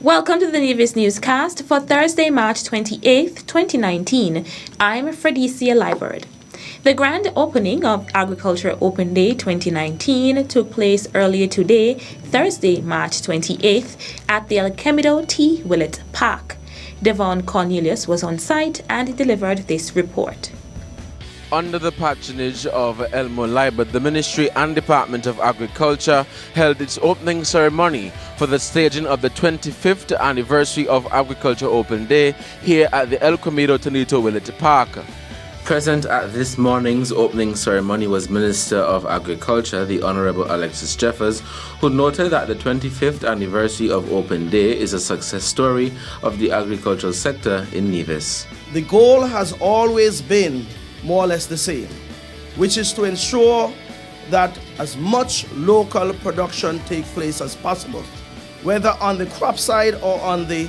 Welcome to the Nevis Newscast for Thursday, March 28th, 2019. I'm Fredicia Liebert. The grand opening of Agriculture Open Day 2019 took place earlier today, Thursday, March 28th, at the El Cemido T. Willett Park. Devon Cornelius was on site and delivered this report. Under the patronage of Elmo Liebert, the Ministry and Department of Agriculture held its opening ceremony for the staging of the 25th anniversary of Agriculture Open Day here at the El Cemido T. Willett Park. Present at this morning's opening ceremony was Minister of Agriculture, the Honorable Alexis Jeffers, who noted that the 25th anniversary of Open Day is a success story of the agricultural sector in Nevis. The goal has always been more or less the same, which is to ensure that as much local production takes place as possible, whether on the crop side or on the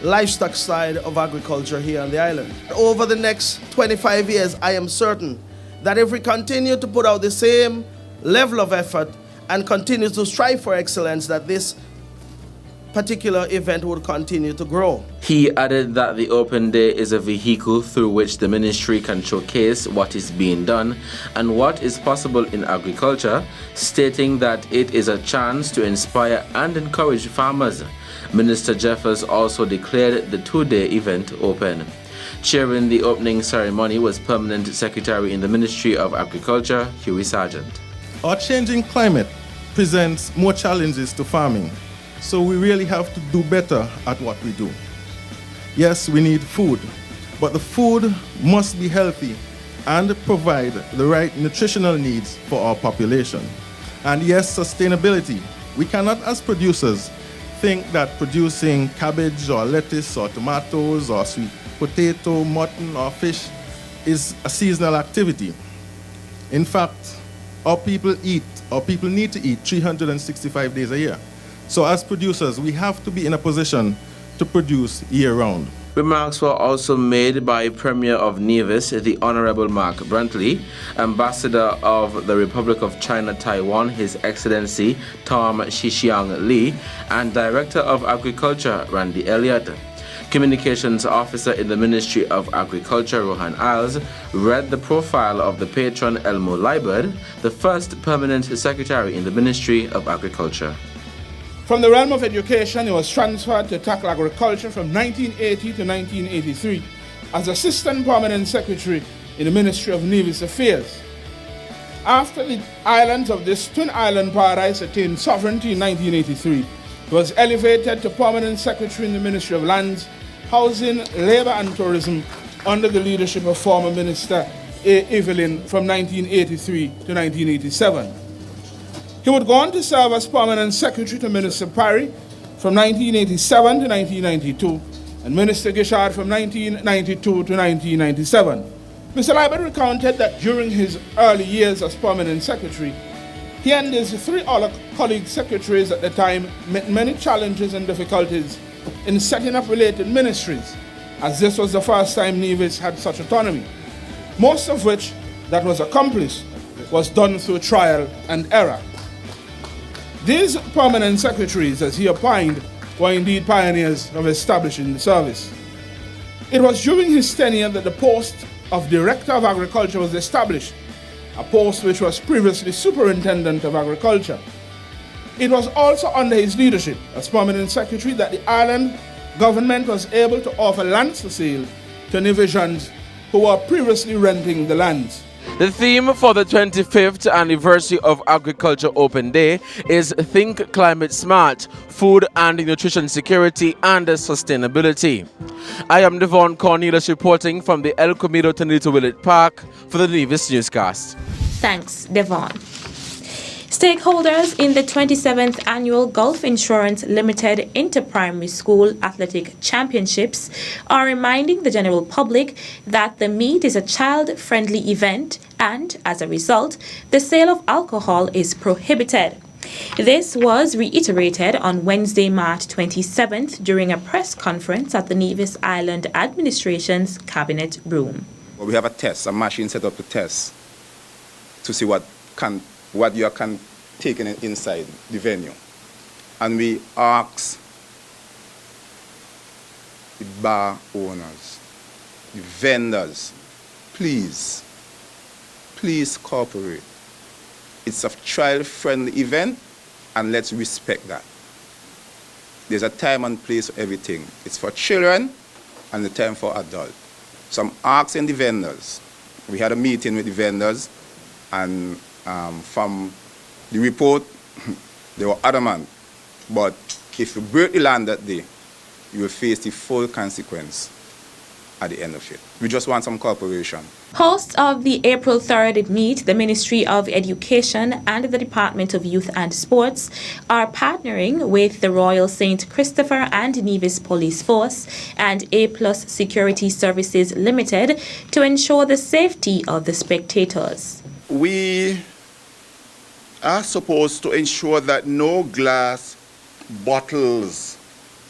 livestock side of agriculture here on the island. Over the next 25 years, I am certain that if we continue to put out the same level of effort and continue to strive for excellence, that this particular event would continue to grow. He added that the Open Day is a vehicle through which the ministry can showcase what is being done and what is possible in agriculture, stating that it is a chance to inspire and encourage farmers. Minister Jeffers also declared the two-day event open. Chairing the opening ceremony was Permanent Secretary in the Ministry of Agriculture, Hughie Sargent. Our changing climate presents more challenges to farming. So we really have to do better at what we do. Yes, we need food, but the food must be healthy and provide the right nutritional needs for our population. And yes, sustainability. We cannot, as producers, think that producing cabbage or lettuce or tomatoes or sweet potato, mutton or fish is a seasonal activity. In fact, our people need to eat 365 days a year. So as producers, we have to be in a position to produce year-round. Remarks were also made by Premier of Nevis, the Honorable Mark Brantley, Ambassador of the Republic of China Taiwan, His Excellency Tom Shishiang Lee, and Director of Agriculture Randy Elliott. Communications Officer in the Ministry of Agriculture, Rohan Isles, read the profile of the patron Elmo Liebert, the first Permanent Secretary in the Ministry of Agriculture. From the realm of education, he was transferred to tackle agriculture from 1980 to 1983 as Assistant Permanent Secretary in the Ministry of Nevis Affairs. After the islands of this twin island paradise attained sovereignty in 1983, he was elevated to Permanent Secretary in the Ministry of Lands, Housing, Labour and Tourism under the leadership of former Minister A. Evelyn from 1983 to 1987. He would go on to serve as Permanent Secretary to Minister Parry from 1987 to 1992 and Minister Gishard from 1992 to 1997. Mr. Liebert recounted that during his early years as Permanent Secretary, he and his three other colleague secretaries at the time met many challenges and difficulties in setting up related ministries, as this was the first time Nevis had such autonomy, most of which that was accomplished was done through trial and error. These permanent secretaries, as he opined, were indeed pioneers of establishing the service. It was during his tenure that the post of Director of Agriculture was established, a post which was previously Superintendent of Agriculture. It was also under his leadership as Permanent Secretary that the island government was able to offer lands for sale to Nevisians who were previously renting the lands. The theme for the 25th anniversary of Agriculture Open Day is Think Climate Smart, Food and Nutrition Security and Sustainability. I am Devon Cornelius reporting from the El Cemido T. Willett Park for the Nevis Newscast. Thanks, Devon. Stakeholders in the 27th Annual Gulf Insurance Limited Inter-Primary School Athletic Championships are reminding the general public that the meet is a child-friendly event and, as a result, the sale of alcohol is prohibited. This was reiterated on Wednesday, March 27th during a press conference at the Nevis Island Administration's Cabinet Room. Well, we have a machine set up to test to see what you can take inside the venue. And we ask the bar owners, the vendors, please cooperate. It's a child-friendly event, and let's respect that. There's a time and place for everything. It's for children and the time for adults. So I'm asking the vendors. We had a meeting with the vendors, and from the report, they were adamant. But if you break the land that day, you will face the full consequence at the end of it. We just want some cooperation. Hosts of the April 3rd meet, the Ministry of Education and the Department of Youth and Sports are partnering with the Royal St. Christopher and Nevis Police Force and A+ Security Services Limited to ensure the safety of the spectators. We are supposed to ensure that no glass bottles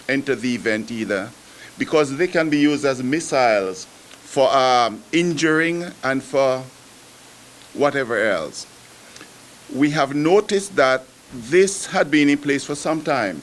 enter the event either, because they can be used as missiles for injuring and for whatever else. We have noticed that this had been in place for some time,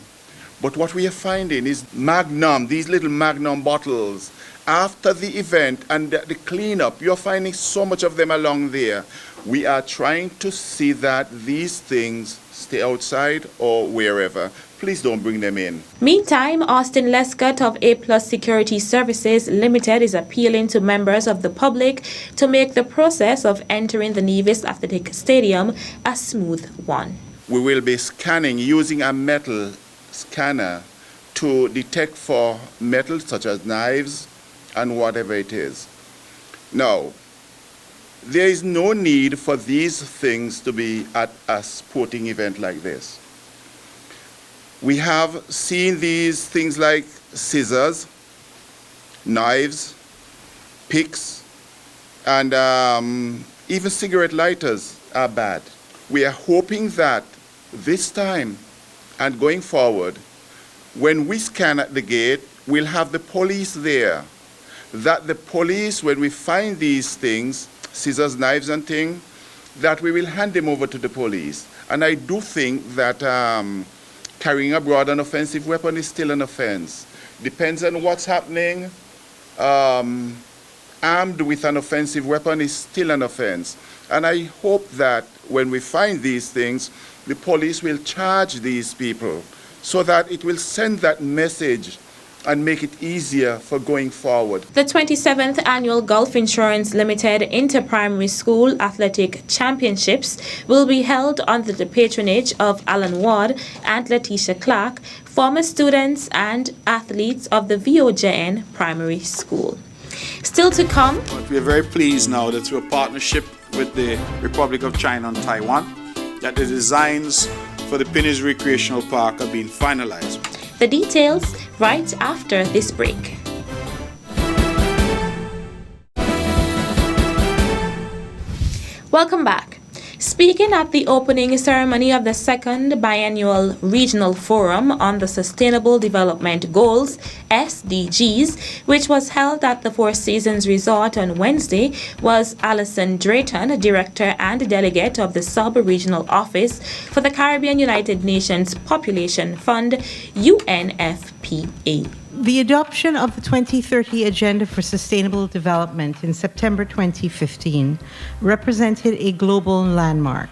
but what we are finding is these little Magnum bottles, after the event and the cleanup, you're finding so much of them along there. We are trying to see that these things stay outside or wherever. Please don't bring them in. Meantime, Austin Lescott of A+ Security Services Limited is appealing to members of the public to make the process of entering the Nevis Athletic Stadium a smooth one. We will be scanning using a metal scanner to detect for metal such as knives and whatever it is. Now, there is no need for these things to be at a sporting event like this. We have seen these things like scissors, knives, picks, and even cigarette lighters are bad. We are hoping that this time and going forward, when we scan at the gate, we'll have the police there. That the police, when we find these things, scissors, knives, and things, that we will hand them over to the police. And I do think that carrying abroad an offensive weapon is still an offense. Depends on what's happening. Armed with an offensive weapon is still an offense. And I hope that when we find these things, the police will charge these people so that it will send that message and make it easier for going forward. The 27th Annual Gulf Insurance Limited Inter-Primary School Athletic Championships will be held under the patronage of Alan Ward and Letitia Clark, former students and athletes of the VOJN Primary School. Still to come. But we are very pleased now that through a partnership with the Republic of China and Taiwan, that the designs for the Pinnis Recreational Park are being finalized. The details right after this break. Welcome back. Speaking at the opening ceremony of the second biennial regional forum on the Sustainable Development Goals, SDGs, which was held at the Four Seasons Resort on Wednesday, was Alison Drayton, Director and Delegate of the Sub-Regional Office for the Caribbean United Nations Population Fund, UNFPA. The adoption of the 2030 Agenda for Sustainable Development in September 2015 represented a global landmark.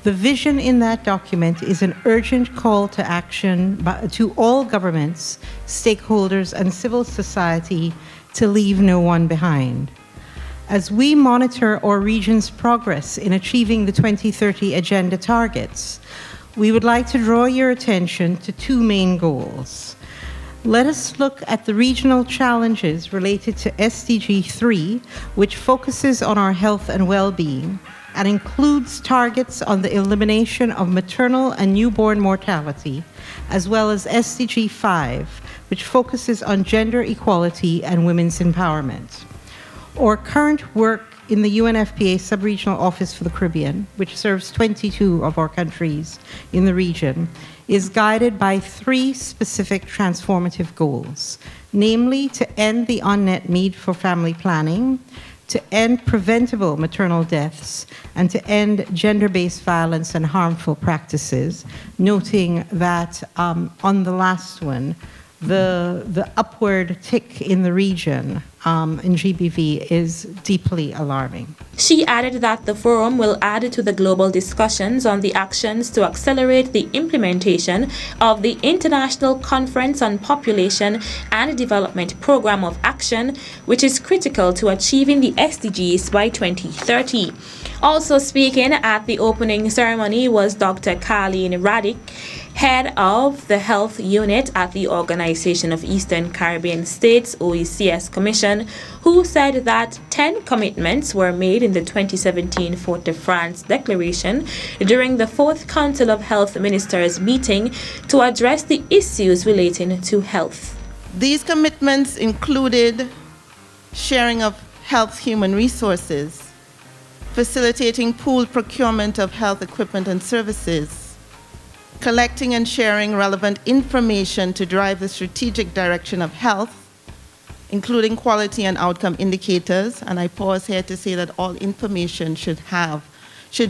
The vision in that document is an urgent call to action to all governments, stakeholders, and civil society to leave no one behind. As we monitor our region's progress in achieving the 2030 Agenda targets, we would like to draw your attention to two main goals. Let us look at the regional challenges related to SDG 3, which focuses on our health and well-being and includes targets on the elimination of maternal and newborn mortality, as well as SDG 5, which focuses on gender equality and women's empowerment. Our current work in the UNFPA Sub-Regional Office for the Caribbean, which serves 22 of our countries in the region, is guided by three specific transformative goals, namely to end the unmet need for family planning, to end preventable maternal deaths, and to end gender-based violence and harmful practices, noting that on the last one, the upward tick in the region in GBV is deeply alarming. She added that the forum will add to the global discussions on the actions to accelerate the implementation of the International Conference on Population and Development Program of Action, which is critical to achieving the SDGs by 2030. Also speaking at the opening ceremony was Dr. Carleen Radick, head of the Health Unit at the Organization of Eastern Caribbean States OECS Commission, who said that 10 commitments were made in the 2017 Fort-de-France Declaration during the 4th Council of Health Ministers meeting to address the issues relating to health. These commitments included sharing of health human resources, facilitating pooled procurement of health equipment and services, collecting and sharing relevant information to drive the strategic direction of health, including quality and outcome indicators. And I pause here to say that all information should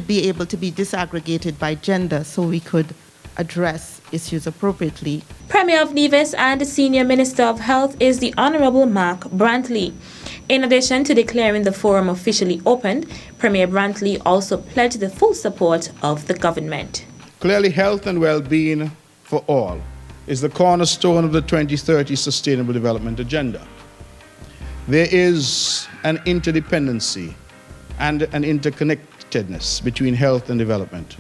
be able to be disaggregated by gender so we could address issues appropriately. Premier of Nevis and Senior Minister of Health is the Honorable Mark Brantley. In addition to declaring the forum officially opened, Premier Brantley also pledged the full support of the government. Clearly, health and well-being for all is the cornerstone of the 2030 Sustainable Development Agenda. There is an interdependency and an interconnectedness between health and development.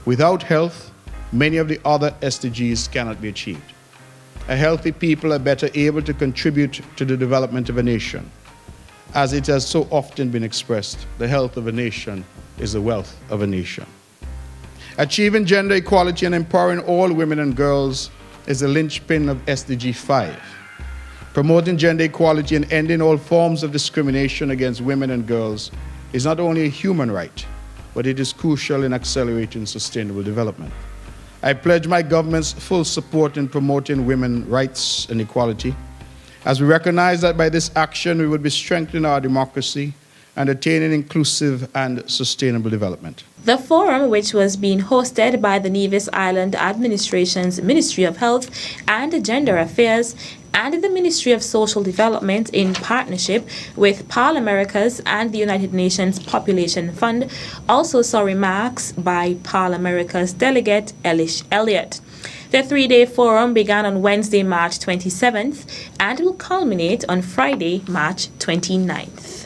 Without health, many of the other SDGs cannot be achieved. A healthy people are better able to contribute to the development of a nation. As it has so often been expressed, the health of a nation is the wealth of a nation. Achieving gender equality and empowering all women and girls is the linchpin of SDG 5. Promoting gender equality and ending all forms of discrimination against women and girls is not only a human right, but it is crucial in accelerating sustainable development. I pledge my government's full support in promoting women's rights and equality, as we recognize that by this action we will be strengthening our democracy and attaining inclusive and sustainable development. The forum, which was being hosted by the Nevis Island Administration's Ministry of Health and Gender Affairs and the Ministry of Social Development in partnership with PAL Americas and the United Nations Population Fund, also saw remarks by PAL Americas delegate Elish Elliott. The 3-day forum began on Wednesday, March 27th and will culminate on Friday, March 29th.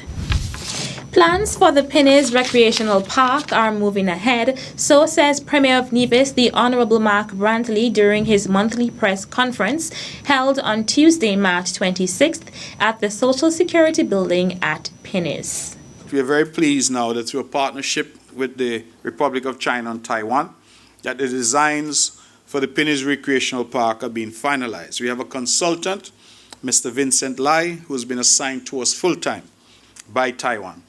Plans for the Pennies Recreational Park are moving ahead, so says Premier of Nevis, the Honorable Mark Brantley, during his monthly press conference held on Tuesday, March 26th at the Social Security Building at Pennies. We are very pleased now that through a partnership with the Republic of China and Taiwan, that the designs for the Pennies Recreational Park are being finalized. We have a consultant, Mr. Vincent Lai, who has been assigned to us full-time by Taiwan.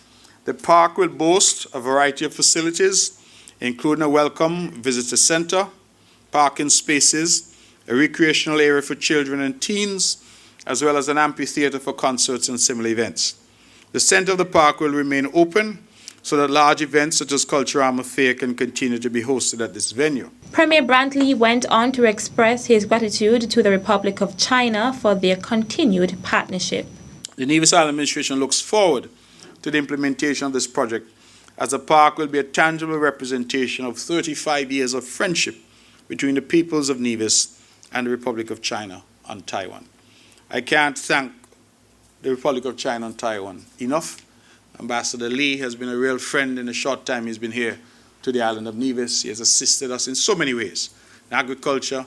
The park will boast a variety of facilities, including a welcome visitor center, parking spaces, a recreational area for children and teens, as well as an amphitheater for concerts and similar events. The center of the park will remain open so that large events such as Culturama Fair can continue to be hosted at this venue. Premier Brantley went on to express his gratitude to the Republic of China for their continued partnership. The Nevis Island Administration looks forward to the implementation of this project, as the park will be a tangible representation of 35 years of friendship between the peoples of Nevis and the Republic of China and Taiwan. I can't thank the Republic of China and Taiwan enough. Ambassador Lee has been a real friend in the short time he's been here to the island of Nevis. He has assisted us in so many ways. In agriculture,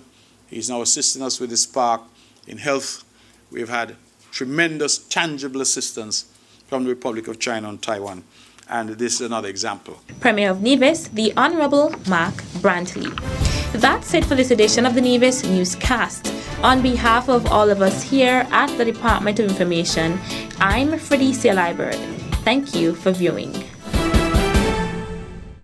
he's now assisting us with this park. In health, we've had tremendous tangible assistance from the Republic of China and Taiwan. And this is another example. Premier of Nevis, the Honorable Mark Brantley. That's it for this edition of the Nevis Newscast. On behalf of all of us here at the Department of Information, I'm Fredicia Liburd. Thank you for viewing.